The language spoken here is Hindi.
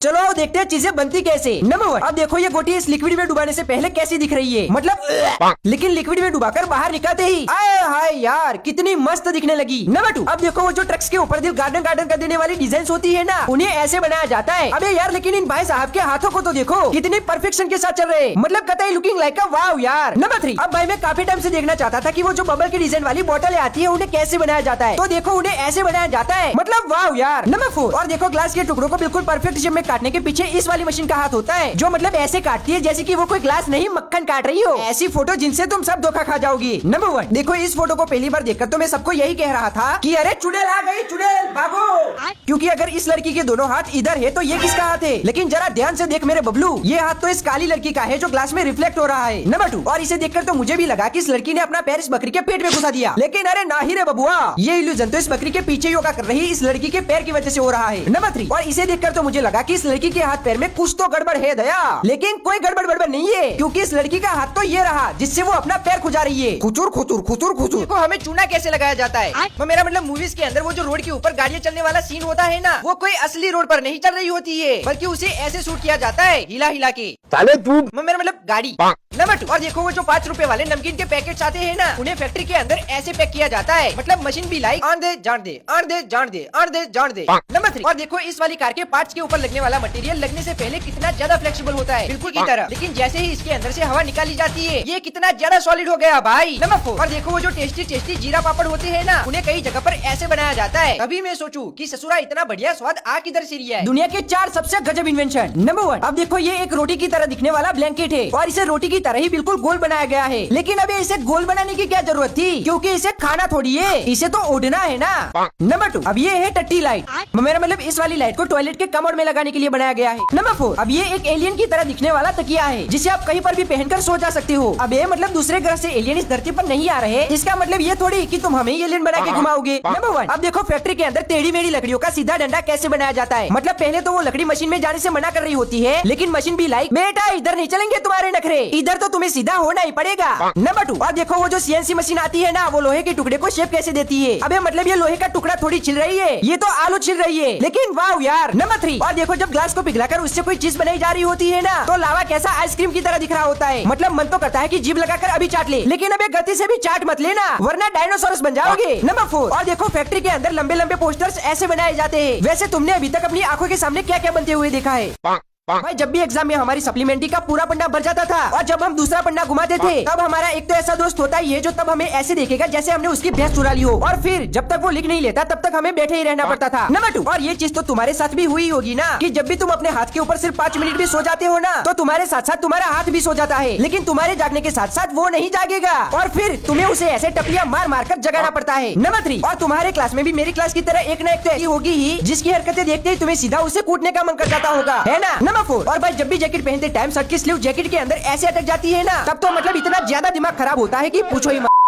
चलो आओ देखते हैं चीजें बनती कैसे। नंबर 1, अब देखो ये गोटी इस लिक्विड में डुबाने से पहले कैसी दिख रही है, मतलब लेकिन लिक्विड में डुबाकर बाहर निकालते ही आए हाय यार कितनी मस्त दिखने लगी। नंबर 2, अब देखो वो जो ट्रक्स के ऊपर दिल गार्डन गार्डन कर देने वाली डिजाइन होती है ना, उन्हें ऐसे बनाया जाता है। अबे यार लेकिन इन भाई साहब के हाथों को तो देखो कितनी परफेक्शन के साथ चल रहे, मतलब कतई लुकिंग लाइक अ वाव यार। नंबर 3, अब भाई मैं काफी टाइम से देखना चाहता था कि वो जो बबल की डिजाइन वाली बोतलें आती है उन्हें कैसे बनाया जाता है, तो देखो उन्हें ऐसे बनाया जाता है, मतलब वाव यार। नंबर 4, और देखो ग्लास के टुकड़ों को बिल्कुल परफेक्ट शेप में काटने के पीछे इस वाली मशीन का हाथ होता है, जो मतलब ऐसे काटती है जैसे कि वो कोई ग्लास नहीं मक्खन काट रही हो। ऐसी फोटो जिनसे तुम सब धोखा खा जाओगी। नंबर 1, देखो इस फोटो को पहली बार देखकर तो मैं सबको यही कह रहा था कि अरे चुड़ैल आ गई, चुड़ैल भागो, क्योंकि अगर इस लड़की के दोनों हाथ इधर है तो ये किसका हाथ है। लेकिन जरा ध्यान से देख मेरे बबलू, ये हाथ तो इस काली लड़की का है जो ग्लास में रिफ्लेक्ट हो रहा है। नंबर 2, और इसे देखकर तो मुझे भी लगा कि इस लड़की ने अपना पैर इस बकरी के पेट में घुसा दिया, लेकिन अरे ना ही रे बबुआ, ये इल्यूजन तो इस बकरी के पीछे योगा कर रही इस लड़की के पैर की वजह से हो रहा है। नंबर 3, और इसे देखकर तो मुझे लगा कि इस लड़की के हाथ पैर में कुछ तो गड़बड़ है दया, लेकिन कोई गड़बड़ नहीं है, क्योंकि इस लड़की का हाथ तो ये रहा जिससे वो अपना पैर खुजा रही है। खुचुर खुचुर खुचुर खुचुर। देखो हमें चूना कैसे लगाया जाता है, वो मेरा मतलब मूवीज के अंदर वो जो रोड के ऊपर गाड़ियाँ चलने वाला सीन होता है ना, वो कोई असली रोड पर नहीं चल रही होती है, बल्कि उसे ऐसे शूट किया जाता है हिला हिला के। मेरा मतलब गाड़ी। नंबर 2, और देखो वो जो 5 रुपए वाले नमकीन के पैकेट्स आते हैं ना, उन्हें फैक्ट्री के अंदर ऐसे पैक किया जाता है, मतलब मशीन भी लाइक आन दे जान दे आन दे जान दे आन दे जान दे। नंबर 3, और देखो इस वाली कार के पार्ट्स के ऊपर लगने वाला मटेरियल लगने से पहले कितना ज्यादा फ्लेक्सिबल होता है, बिल्कुल की तरह, लेकिन जैसे ही इसके अंदर से हवा निकाली जाती है ये कितना ज्यादा सॉलिड हो गया भाई। नंबर 4, और देखो वो जो टेस्टी टेस्टी जीरा पापड़ होते हैं ना, उन्हें कई जगह पर ऐसे बनाया जाता है। तभी मैं सोचूं कि ससुरा इतना बढ़िया स्वाद आ किधर से रिया है। दुनिया के 4 सबसे गजब इन्वेंशन। नंबर 1, अब देखो ये एक रोटी की तरह दिखने वाला ब्लैंकेट है, और इसे रोटी की तरह ही बिल्कुल गोल बनाया गया है, लेकिन अबे इसे गोल बनाने की क्या जरूरत थी, क्योंकि इसे खाना थोड़ी है, इसे तो उड़ना है ना। नंबर 2, अब ये है टट्टी लाइट, मेरा मतलब इस वाली लाइट को टॉयलेट के कमोड में लगाने के लिए बनाया गया है। नंबर 4, अब ये एक एलियन की तरह दिखने वाला तकिया है, जिसे आप कहीं पर भी पहनकर सो जा सकते हो। अब ये मतलब दूसरे ग्रह से एलियन इस धरती पर नहीं आ रहे, इसका मतलब ये थोड़ी कि तुम हमें एलियन बना के घुमाओगे। नंबर 1, अब देखो फैक्ट्री के अंदर टेढ़ी मेढ़ी लकड़ियों का सीधा डंडा कैसे बनाया जाता है, मतलब पहले तो वो लकड़ी मशीन में जाने से मना कर रही होती है, लेकिन मशीन भी लाइक बेटा इधर नहीं चलेंगे तुम्हारे नखरे, इधर तो तुम्हें सीधा होना ही पड़ेगा। नंबर 2, और देखो वो जो सीएनसी मशीन आती है ना, वो लोहे के टुकड़े को शेप कैसे देती है। अबे मतलब ये लोहे का टुकड़ा थोड़ी छिल रही है, ये तो आलू छिल रही है, लेकिन वाव यार। नंबर 3, और देखो जब ग्लास को पिघलाकर उससे कोई चीज बनाई जा रही होती है ना, तो लावा कैसा आइसक्रीम की तरह दिख रहा होता है, मतलब मन तो करता है कि जीभ लगाकर अभी चाट ले, लेकिन अबे गलती से भी चाट मत लेना वरना डायनासोरस बन जाओगे। नंबर 4, और देखो फैक्ट्री के अंदर लंबे लंबे पोस्टर्स ऐसे बनाए जाते हैं। वैसे तुमने अभी तक अपनी आंखों के सामने क्या क्या बनते हुए देखा है भाई? जब भी एग्जाम में हमारी सप्लीमेंट्री का पूरा पन्ना भर जाता था, और जब हम दूसरा पन्ना घुमाते थे, तब हमारा एक तो ऐसा दोस्त होता ही है जो तब हमें ऐसे देखेगा जैसे हमने उसकी भैंस चुरा ली हो, और फिर जब तक वो लिख नहीं लेता तब तक हमें बैठे ही रहना पड़ता था। नंबर 2, और ये चीज तो तुम्हारे साथ भी हुई होगी ना, कि जब भी तुम अपने हाथ के ऊपर सिर्फ 5 मिनट भी सो जाते हो ना, तो तुम्हारे साथ साथ तुम्हारा हाथ भी सो जाता है, लेकिन तुम्हारे जागने के साथ साथ वो नहीं जागेगा, और फिर तुम्हें उसे ऐसे टपलियां मार मार कर जगाना पड़ता है। नंबर 3, और तुम्हारे क्लास में भी मेरी क्लास की तरह एक न एक तो ऐसी होगी ही जिसकी हरकतें देखते ही तुम्हें सीधा उसे कूटने का मन कर जाता होगा, है ना। नंबर 4, और भाई जब भी जैकेट पहनते टाइम शर्ट की स्लीव जैकेट के अंदर ऐसे अटक जाती है ना, तब तो मतलब इतना ज्यादा दिमाग खराब होता है कि पूछो ही मत।